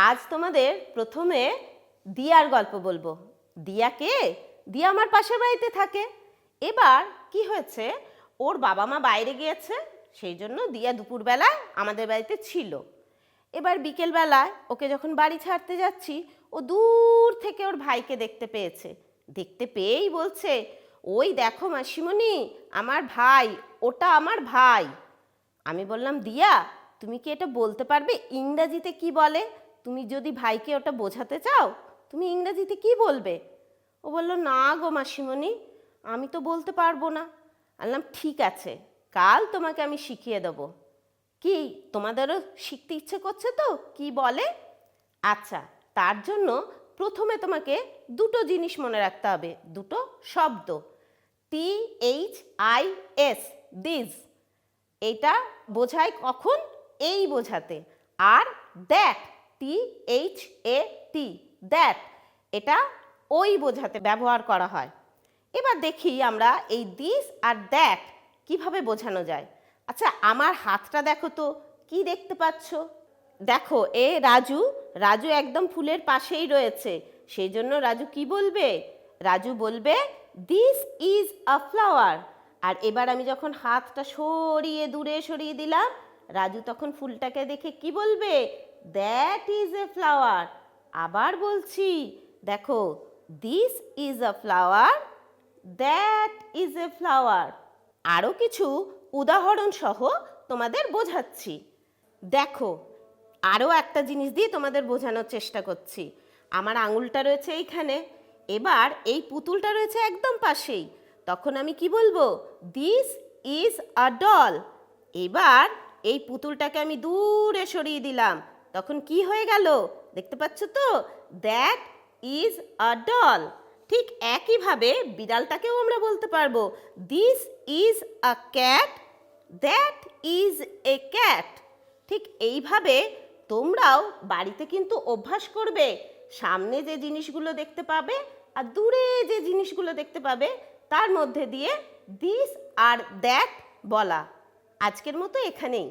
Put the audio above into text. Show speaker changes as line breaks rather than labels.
আজ তোমাদের প্রথমে দিয়ার গল্প বলবো। দিয়া কে? দিয়া আমার পাশের বাড়িতে থাকে। এবার কি হয়েছে, ওর বাবা মা বাইরে গিয়েছে, সেই জন্য দিয়া দুপুরবেলা আমাদের বাড়িতে ছিল। এবার বিকেলবেলায় ওকে যখন বাড়ি ছাড়তে যাচ্ছি, ও দূর থেকে ওর ভাইকে দেখতে পেয়েছে। দেখতে পেয়েই বলছে, ওই দেখো মাসিমণি, আমার ভাই, ওটা আমার ভাই। আমি বললাম, দিয়া তুমি কি এটা বলতে পারবে ইংরাজিতে কি বলে? তুমি যদি ভাইকে ওটা বোঝাতে চাও, তুমি ইংরাজিতে কি বলবে? ও বলল, না গো মাসিমণি, আমি তো বলতে পারবো না। বললাম, ঠিক আছে, কাল তোমাকে আমি শিখিয়ে দেবো। কি তোমাদেরও শিখতে ইচ্ছে করছে তো কি বলে? আচ্ছা, তার জন্য প্রথমে তোমাকে দুটো জিনিস মনে রাখতে হবে, দুটো শব্দ। THIS, দিস, এটা বোঝায় কখন? এই বোঝাতে। আর দ্যাট, THAT, দ্যাট, এটা ওই বোঝাতে ব্যবহার করা হয়। এবার দেখি আমরা এই দিস আর দ্যাট কিভাবে বোঝানো যায়। আচ্ছা, আমার হাতটা দেখো তো, কি দেখতে পাচ্ছ? দেখো, এ রাজু, রাজু একদম ফুলের পাশেই রয়েছে, সেই জন্য রাজু কি বলবে? রাজু বলবে, দিস ইজ আ ফ্লাওয়ার। আর এবার আমি যখন হাতটা সরিয়ে দূরে সরিয়ে দিলাম, রাজু তখন ফুলটাকে দেখে কি বলবে? That is a flower. আবার বলছি, দেখো, this is a flower, that is a flower. আরও কিছু উদাহরণ সহ তোমাদের বোঝাচ্ছি। দেখো, আরও একটা জিনিস দিয়ে তোমাদের বোঝানোর চেষ্টা করছি। আমার আঙুলটা রয়েছে এইখানে, এবার এই পুতুলটা রয়েছে একদম পাশেই। তখন আমি কি বলবো? This is a doll. এবার এই পুতুলটাকে আমি দূরে সরিয়ে দিলাম, তখন কি হয়ে গেল দেখতে পাচ্ছ তো? That is a doll. ঠিক একইভাবে বিড়ালটাকেও আমরা বলতে পারবো, this is a cat, that is a cat. ঠিক এইভাবে তোমরাও বাড়িতে কিন্তু অভ্যাস করবে, সামনে যে জিনিসগুলো দেখতে পাবে আর দূরে যে জিনিসগুলো দেখতে পাবে তার মধ্যে দিয়ে দিস আর দ্যাট বলা। আজকের মতো এখানেই।